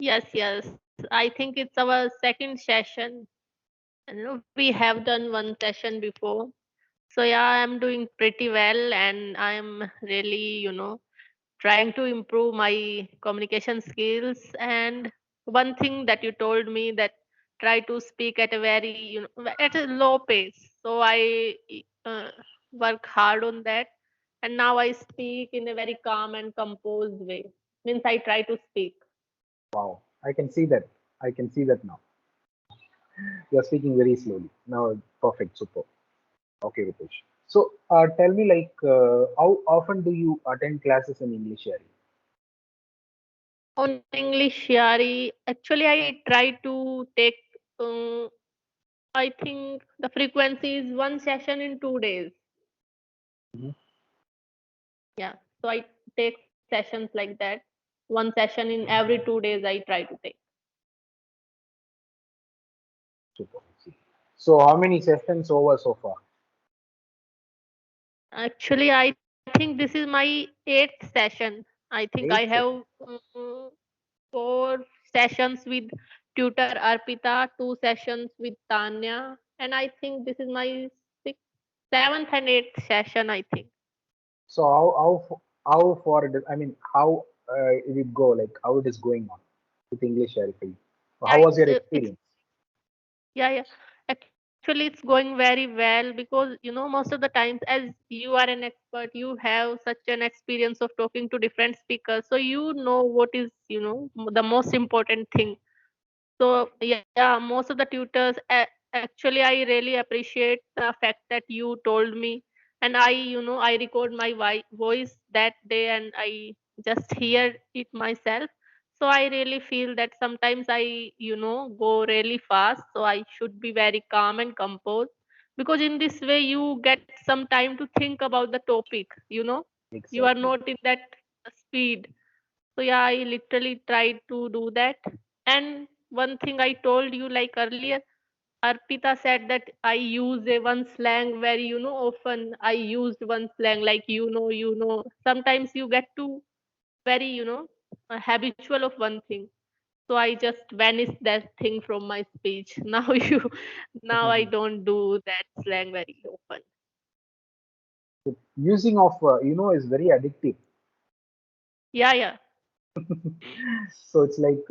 Yes. I think it's our second session. We have done one session before. So yeah, I'm doing pretty well, and I'm really, trying to improve my communication skills. And one thing that you told me, that try to speak at a very, at a low pace. So I uh, work hard on that, and now I speak in a very calm and composed way. Means I try to speak. Wow, I can see that. I can see that now. You are speaking very slowly. Now, perfect, super. Okay, Rupesh. So, tell me, how often do you attend classes in English, Yari? On English, Yari, actually, I try to take, uh, I think the frequency is one session in 2 days. Mhm. Yeah. So I take sessions like that. One session in every 2 days I try to take. Super. So, how many sessions over so far? Actually, I think this is my eighth session. I think I Eight have sessions. 4 sessions with tutor Arpita, 2 sessions with Tanya, and I think this is my sixth, seventh and eighth session, I think. So, how far it is? I mean, how it will go? Like, how it is going on with English, Yari, for you? Yeah, How was your it's experience? yeah. Actually, it's going very well because most of the times, as you are an expert, you have such an experience of talking to different speakers, so you know what is the most important thing. So yeah, most of the tutors actually I really appreciate the fact that you told me, and I record my voice that day and I just hear it myself. So I really feel that sometimes I go really fast, so I should be very calm and composed, because in this way you get some time to think about the topic. You are Exactly. not in that speed. So yeah, I literally tried to do that. And one thing I told you like earlier, Arpita said that I use a one slang very, often I used one slang like Sometimes you get to very, habitual of one thing. So I just vanished that thing from my speech. Now I don't do that slang very often. Using of is very addictive. Yeah. So it's like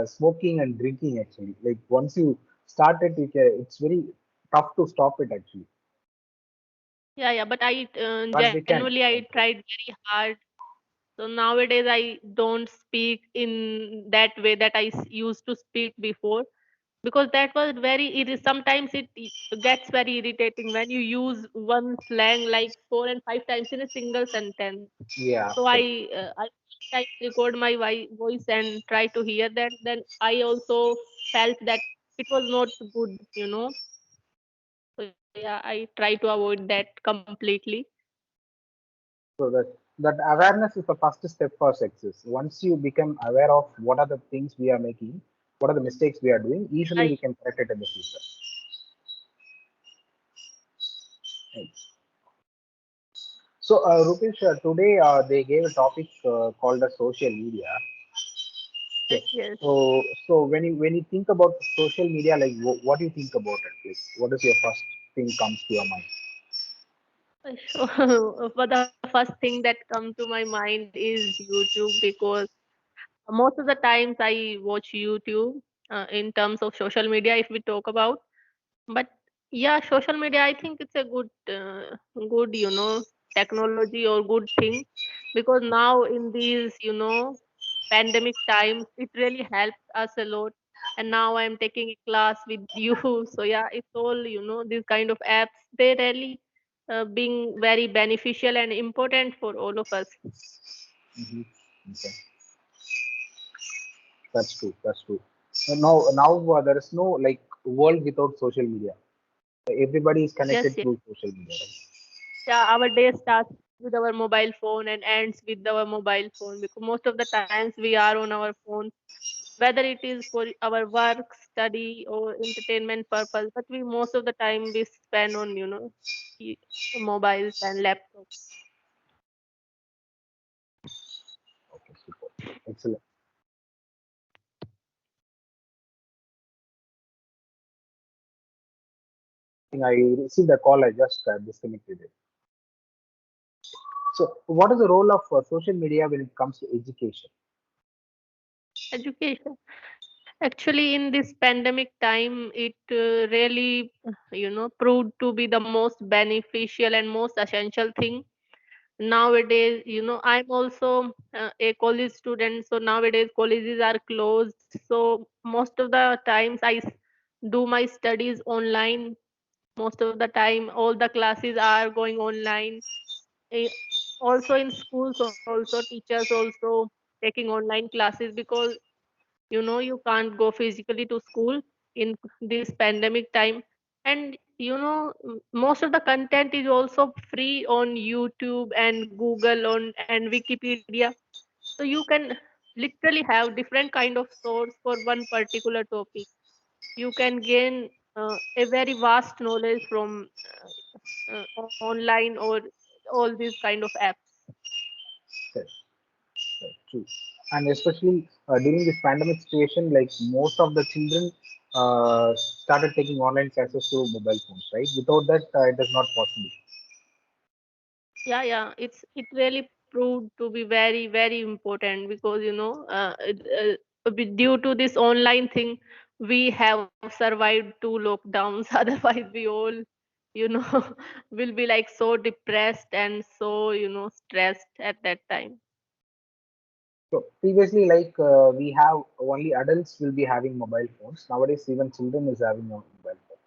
smoking and drinking actually. Like once you start it, it's very tough to stop it actually. Yeah. But I But we can genuinely I control. tried very hard. So nowadays I don't speak in that way that used to speak before, because that was very sometimes gets very irritating when you use one slang like 4 and 5 times in a single sentence. Yeah, So correct. I sometimes record my voice and try to hear that. Then I also felt that it was not good. So yeah, I try to avoid that completely. So that awareness is the first step for success. Once you become aware of what are the things we are making, what are the mistakes we are doing, easily I we can correct it in the future. Right. So, Rupesh, today they gave a topic called as social media. Okay. yes. So when you think about social media, like what do you think about it? Like, what is your first thing comes to your mind? So, for the first thing that comes to my mind is YouTube, because most of the times I watch YouTube in terms of social media, if we talk about. But yeah, social media, I think it's a good, technology or good thing, because now in these, pandemic times, it really helped us a lot. And now I'm taking a class with you. So yeah, it's all, these kind of apps, they really being very beneficial and important for all of us. Hmm. Okay, that's true. That's true. So now there is no like world without social media. Everybody is Yes, connected yes. through social media, right? Yeah, our day starts with our mobile phone and ends with our mobile phone, because most of the times we are on our phones, whether it is for our work, study, or entertainment purpose. But we most of the time we spend on e- mobiles and laptops. Okay, super. Excellent. I think I received a call. I just disconnected it. So, what is the role of social media when it comes to education? Education. Actually, in this pandemic time, it really, proved to be the most beneficial and most essential thing nowadays. I'm also a college student, so nowadays colleges are closed, so most of the times do my studies online. Most of the time all the classes are going online. Eh, Also in schools also, teachers also taking online classes, because you can't go physically to school in this pandemic time. And most of the content is also free on YouTube and Google on and Wikipedia. So you can literally have different kind of source for one particular topic. You can gain a very vast knowledge from online or all these kind of apps. Yes, yes, true. And especially during this pandemic situation, like most of the children started taking online classes through mobile phones, right? Without that, it is not possible. Yeah, yeah, it really proved to be very, very important, because due to this online thing, we have survived two lockdowns. Otherwise we all you know will be like so depressed and so stressed at that time. So previously, like we have only adults will be having mobile phones. Nowadays, even children is having a mobile phone.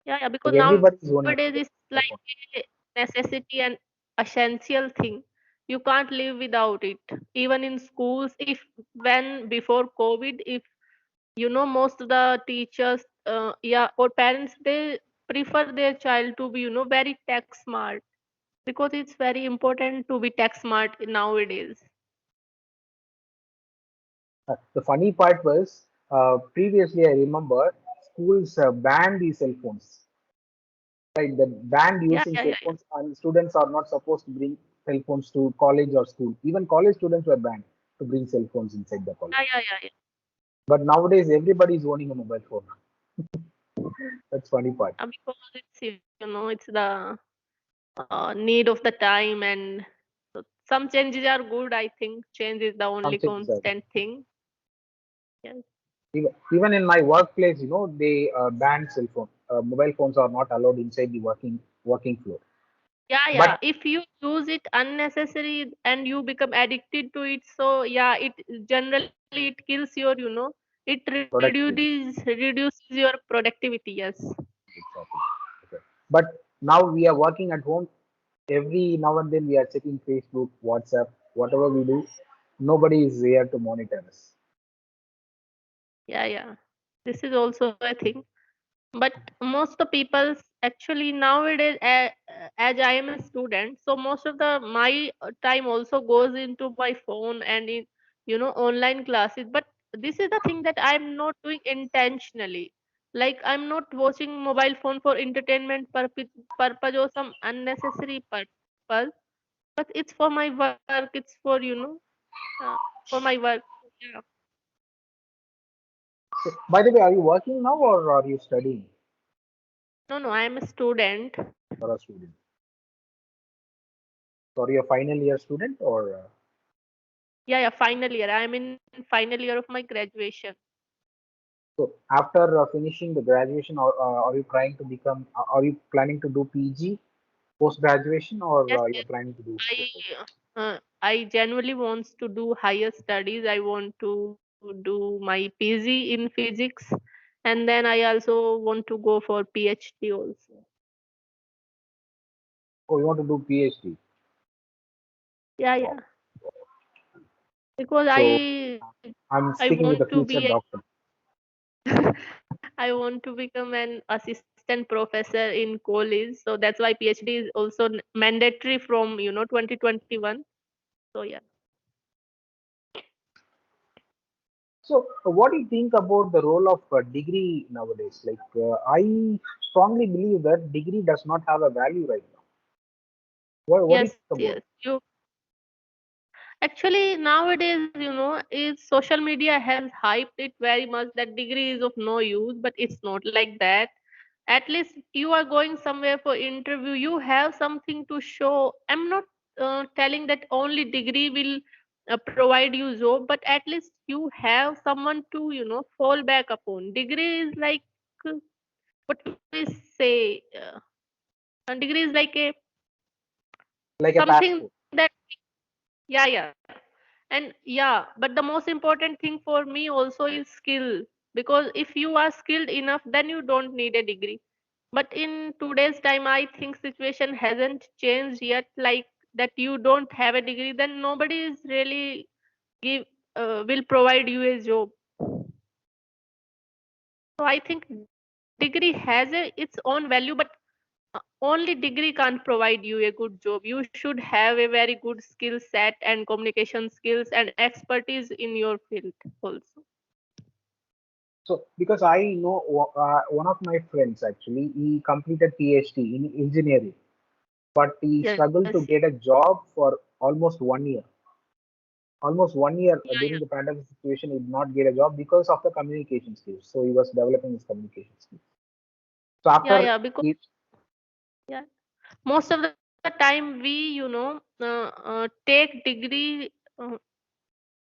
Yeah, yeah, because Like everybody is nowadays owning it's a like phone. a necessity and essential thing. You can't live without it. Even in schools, if when before COVID, if most of the teachers, yeah, or parents, they prefer their child to be very tech smart, because it's very important to be tech smart nowadays. The funny part was previously I remember schools banned these cell phones. Right, the banned Yeah, using yeah, cell yeah, yeah. phones, and students are not supposed to bring cell phones to college or school. Even college students were banned to bring cell phones inside the Yeah, college. yeah, yeah, yeah. But nowadays, everybody is owning a mobile phone. That's funny part. Because it's the need of the time. And so some changes are good. I think change is the only Some changes are constant thing. Yes. even in my workplace. They banned cell phone. Mobile phones are not allowed inside the working floor. Yeah, yeah. But If you use it unnecessary and you become addicted to it, so yeah, it generally it kills your, it productivity. reduces your productivity. Yes. Exactly. Okay. But now we are working at home. Every now and then we are checking Facebook, WhatsApp, whatever we do. Nobody is there to monitor us. Yeah, yeah. This is also a thing. But most of the people actually nowadays, as I am a student, so most of the my time also goes into my phone and in online classes. But this is the thing that I'm not doing intentionally. Like, I'm not watching mobile phone for entertainment purpose or some unnecessary purpose, but it's for my work. It's for uh, for my work. Yeah. So, by the way, are you working now or are you studying No, no, I am a student. for a student? So are you a final year student or Yeah, yeah, final year. I'm in final year of my graduation. so after finishing the graduation, or are you trying to become? Are you planning to do PG post graduation, or Yes, you're yes. planning to do before? I genuinely wants to do higher studies. I want to do my PG in physics, and then I also want to go for PhD also. Oh, you want to do PhD? Yeah, Wow. yeah. Because So I I'm want speaking to with a be a future doctor. I want to become an assistant professor in college. So that's why PhD is also mandatory from 2021. So yeah. So, what do you think about the role of degree nowadays? Like, I strongly believe that degree does not have a value right now. What do you Yes, think about yes. it? Actually, nowadays, is social media has hyped it very much that degree is of no use, but it's not like that. At least you are going somewhere for interview, you have something to show. I'm not telling that only degree will provide you job, but at least you have someone to fall back upon. Degree is like uh, what we say, a degree is like a Like a something passport. that, yeah. And yeah, but the most important thing for me also is skill, because if you are skilled enough, then you don't need a degree. But in today's time, I think situation hasn't changed yet, like that you don't have a degree, then nobody is really give will provide you a job. So I think degree has its own value, but only degree can't provide you a good job. You should have a very good skill set and communication skills and expertise in your field also. So, because I know one of my friends actually, he completed PhD in engineering, but he Yes, struggled to yes. get a job for almost 1 year. Almost 1 year Yeah, during the pandemic situation, he did not get a job because of the communication skills. So he was developing his communication skills. So after yeah, because he, yeah, most of the time we take degree.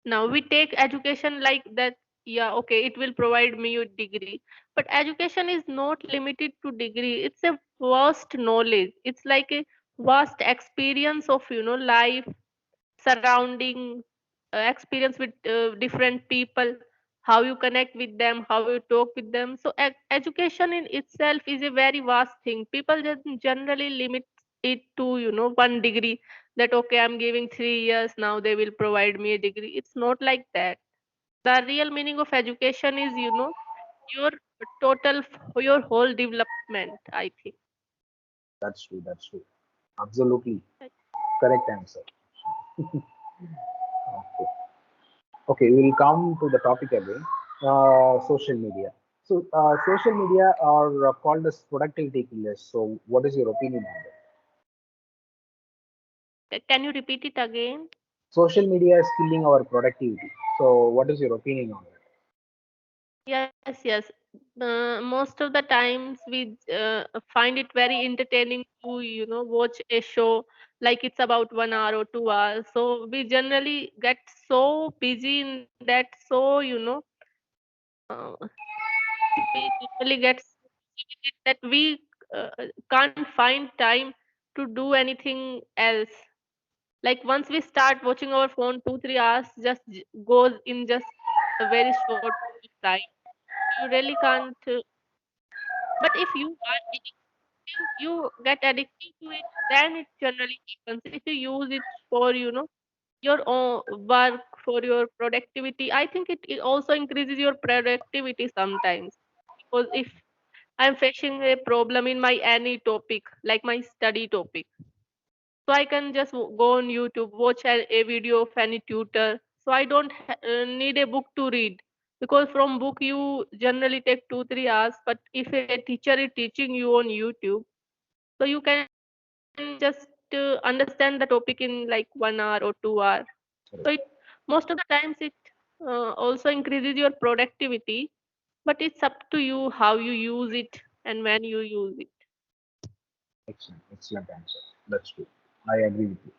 Now we take education like that. Yeah, okay, it will provide me a degree, but education is not limited to degree. It's a vast knowledge. It's like a vast experience of life, surrounding, experience with different people, how you connect with them, how you talk with them. So education in itself is a very vast thing. People just generally limit it to one degree, that okay, I'm giving 3 years, now they will provide me a degree. It's not like that. The real meaning of education is your total, your whole development, I think. that's true, that's true. Absolutely correct answer. Okay. Okay, we'll come to the topic again. Social media. So, social media are called as productivity killers. So, what is your opinion on that? Can you repeat it again? Social media is killing our productivity. So, what is your opinion on that? Yes, yes. Most of the times we find it very entertaining to, watch a show like it's about 1 hour or 2 hours. So we generally get so busy in that. So, we generally get so busy with it that we can't find time to do anything else. Like once we start watching our phone, 2, 3 hours just goes in just a very short period of time. You really can't. But if you are addictive, you get addicted to it, then it generally happens. If you use it for, your own work, for your productivity, I think it also increases your productivity sometimes. Because if I'm facing a problem in my any topic, like my study topic, so I can just go on YouTube, watch a video of any tutor. So I don't need a book to read, because from book you generally take 2, 3 hours. But if a teacher is teaching you on YouTube, so you can just understand the topic in like 1 hour or 2 hours. So it most of the times it also increases your productivity, but it's up to you how you use it and when you use it. Excellent, excellent answer. That's true. I agree with you.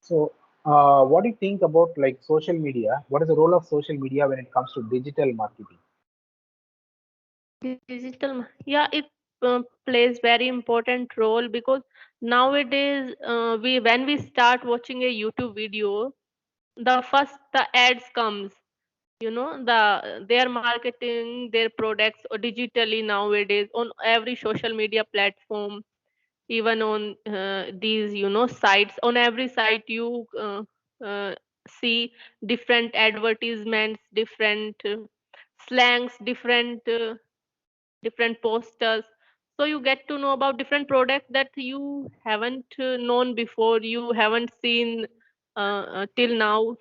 So, what do you think about like social media? What is the role of social media when it comes to digital marketing? Yeah, it plays very important role, because nowadays we when we start watching a YouTube video, the first the ads comes. They are marketing their products or digitally nowadays on every social media platform, even on these sites. On every site you see different advertisements, different slangs, different posters. So you get to know about different products that you haven't known before, you haven't seen till now.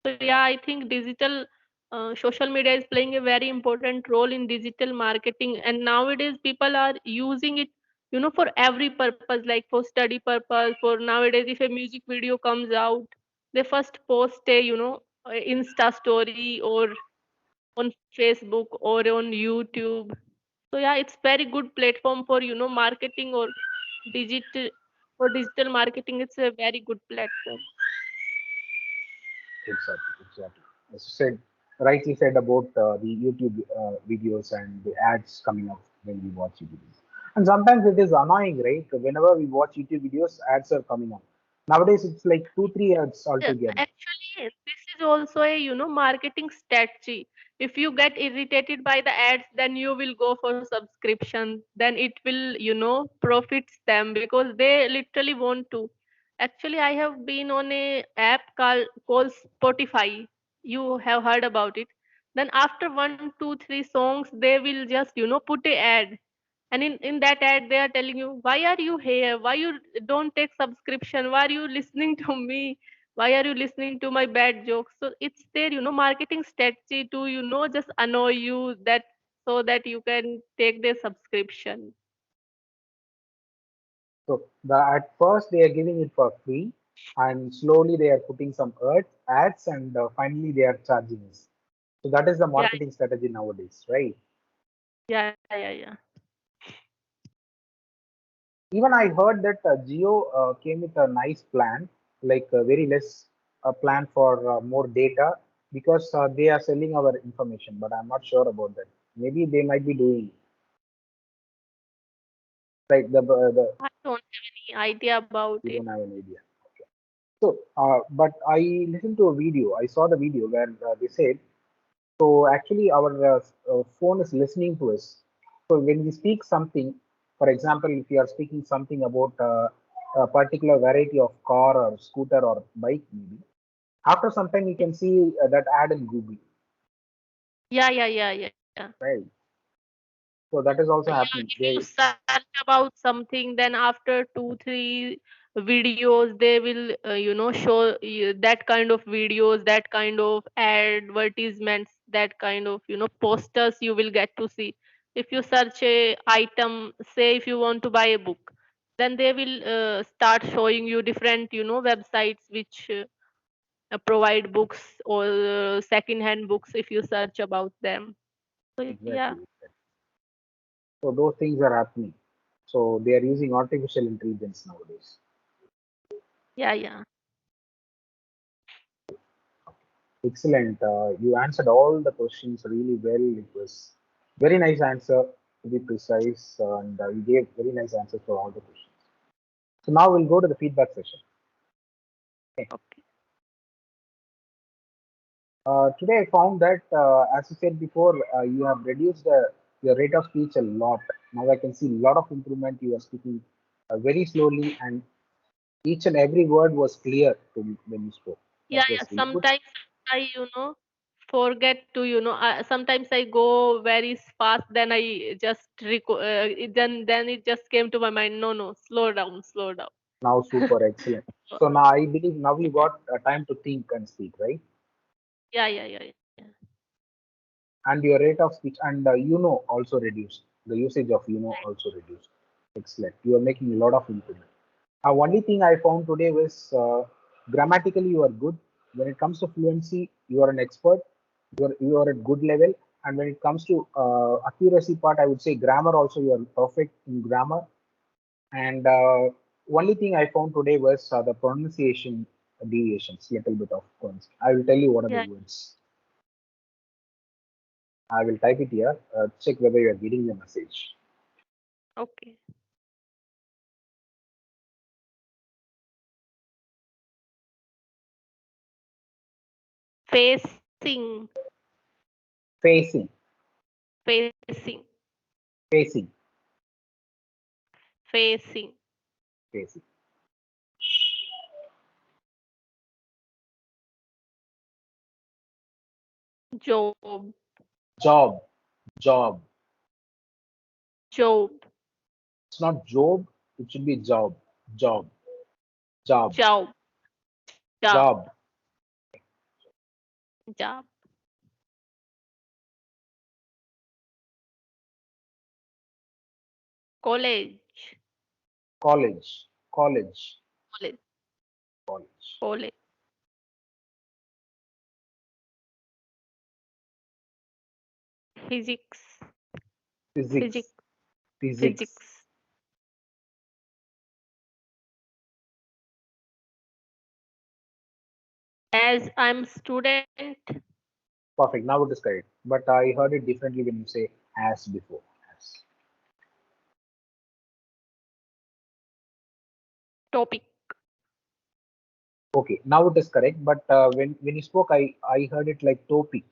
So yeah, I think digital social media is playing a very important role in digital marketing, and nowadays people are using it, for every purpose, like for study purpose. For nowadays, if a music video comes out, they first post a Insta story or on Facebook or on YouTube. So yeah, it's very good platform for marketing or digital for digital marketing. It's a very good platform. Exactly, exactly. As you said, rightly said about the YouTube videos and the ads coming up when we watch YouTube videos. And sometimes it is annoying, right? Whenever we watch YouTube videos, ads are coming up. Nowadays, it's like two, three ads altogether. Actually, this is also a marketing strategy. If you get irritated by the ads, then you will go for subscription. Then it will profits them because they literally want to. Actually, I have been on a app called Spotify. You have heard about it. Then after one, two, three songs, they will just put a ad, and in that ad they are telling you, why are you here, why you don't take subscription, why are you listening to me, why are you listening to my bad jokes. So it's their marketing strategy to just annoy you, that so that you can take their subscription. So at first they are giving it for free, and slowly they are putting some ads, and finally they are charging us. So that is the Yeah, marketing strategy nowadays, right? yeah. Even I heard that Geo came with a nice plan, like very less plan for more data, because they are selling our information. But I'm not sure about that. Maybe they might be doing right. The I don't have any idea about You it. don't have an idea. So, but I listened to a video. I saw the video where they said, so actually our phone is listening to us. So when we speak something, for example, if you are speaking something about a particular variety of car or scooter or bike, maybe after some time you can see that ad in Google, Yeah. right? So that is also Yeah, happening. if you search about something, then after 2 3 videos they will show you that kind of videos, that kind of advertisements, that kind of posters you will get to see. If you search a item, say if you want to buy a book, then they will start showing you different websites which provide books or second hand books if you search about them. So yeah. Exactly. So those things are happening. So they are using artificial intelligence nowadays. Yeah. Excellent. You answered all the questions really well. It was very nice answer, to be precise, and you gave very nice answers for all the questions. So now we'll go to the feedback session. Okay. Okay. Today I found that, as you said before, you have reduced your rate of speech a lot. Now I can see a lot of improvement. You are speaking very slowly, and each and every word was clear to me when you spoke. That Yeah. was really good. Sometimes I, forget to, sometimes I go very fast, then I just then it just came to my mind. No, no, slow down, slow down. Now super excellent. So, So now I believe now you yeah, got time to think and speak, right? yeah. And your rate of speech and also reduced, the usage of also reduced. Excellent, you are making a lot of improvement. Only thing I found today was grammatically you are good. When it comes to fluency, you are an expert. You are at good level. And when it comes to accuracy part, I would say grammar also you are perfect in grammar. And only thing I found today was the pronunciation deviations, little bit of points. I will tell you what are the Yeah. words. I will type it here. Check whether you are getting the message. Okay. Facing, Facing, facing, facing, facing. facing. Job, Job, job. job, It's not job. It should be job, job, job, job, job, job. job. College, College, college, college, college. college. Physics, Physics. physics, Physics. physics. As I'm student, Perfect. Now it is correct. But I heard it differently when you say as before. As. topic. Okay, now it is correct. But when you spoke, I heard it like topic.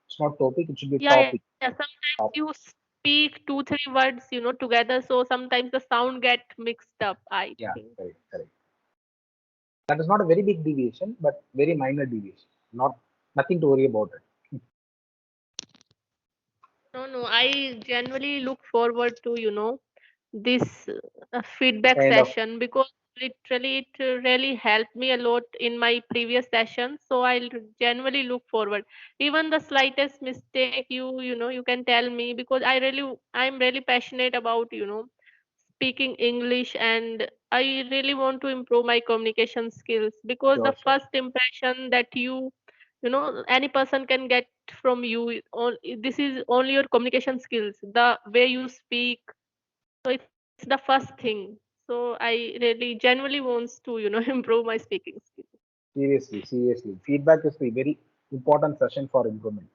It's not topic. It should be Yeah, yeah. topic. Sometimes Top. you speak two, three words, together. So sometimes the sound get mixed up, I Yeah, think. correct, correct. That is not a very big deviation, but very minor deviation. Not nothing to worry about it. No, no. I genuinely look forward to, this feedback Kind of session because literally it really helped me a lot in my previous session. So I'll genuinely look forward. Even the slightest mistake, you can tell me because I'm really passionate about, speaking English, and I really want to improve my communication skills because the sure, sure. first impression that any person can get from you, this is only your communication skills, the way you speak. So it's the first thing. So I really genuinely wants to improve my speaking skills. Seriously, seriously. Feedback is a very important session for improvement.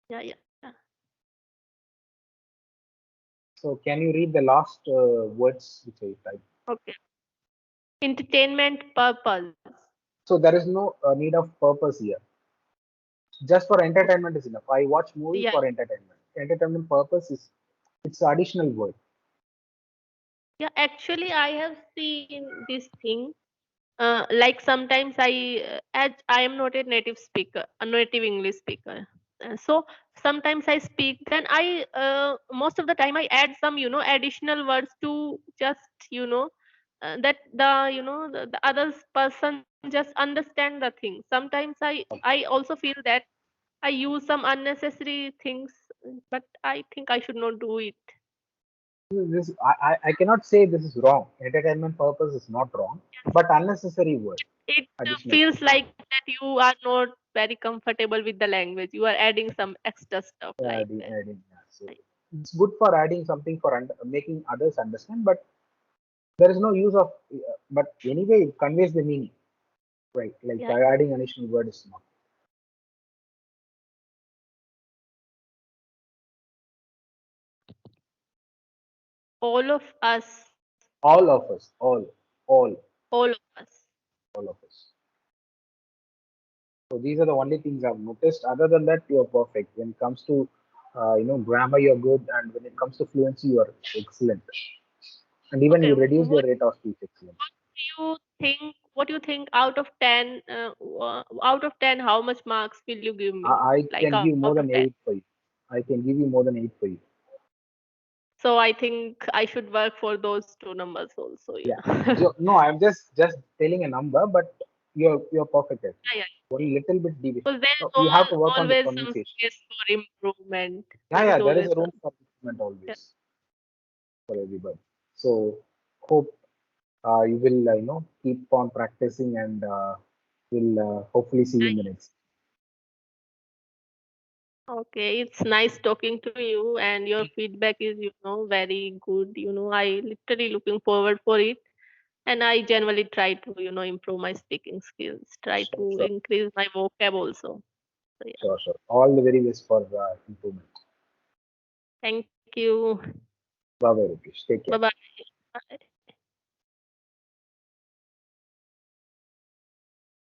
Yeah, yeah. So can you read the last words which I typed? Okay. Entertainment purpose. So there is no need of purpose here. Just for Okay. entertainment is enough. I watch movies Yeah. for entertainment. Entertainment purpose is it's additional word. Yeah, actually I have seen this thing. Like sometimes as I am not a native speaker, a native English speaker. So sometimes I speak, then most of the time I add some, additional words to just, that the other person just understand the thing. Sometimes I also feel that I use some unnecessary things, but I think I should not do it. I cannot say this is wrong. Entertainment purpose is not wrong, but unnecessary word. It Additional. feels like that you are not very comfortable with the language. You are adding some extra stuff like that. Yeah. So it's good for adding something for making others understand, but there is no use of. But anyway, it conveys the meaning, right? Like Yeah, adding additional word is not. all of us, All of us, all, all of us. all of us. So these are the only things I've noticed. Other than that, you're perfect. When it comes to grammar, you're good, and when it comes to fluency, you are excellent. And even Okay, you reduce your rate of speech excellent. what do you think out of 10, out of 10, how much marks will you give me? I Like can out give of more 10. than 8 for you. I can give you more than 8 for you. So I think I should work for those two numbers also, Yeah. yeah, No, I'm just telling a number, but you're perfect at it. yeah. Only little bit deviation. Because there is No, you have to work on the always some pronunciation. space for improvement. Yeah, There is yeah, there is always a some. room for improvement Yeah. always for everybody. So hope you will keep on practicing and we'll hopefully see you in the next. Okay, it's nice talking to you, and your feedback is, very good. I literally looking forward for it, and I generally try to, improve my speaking skills, try Sure, to sure, increase my vocab also. So yeah, sure, sure. All the very best for improvement. thank you. Bye bye, Rupesh. Take Bye care. bye.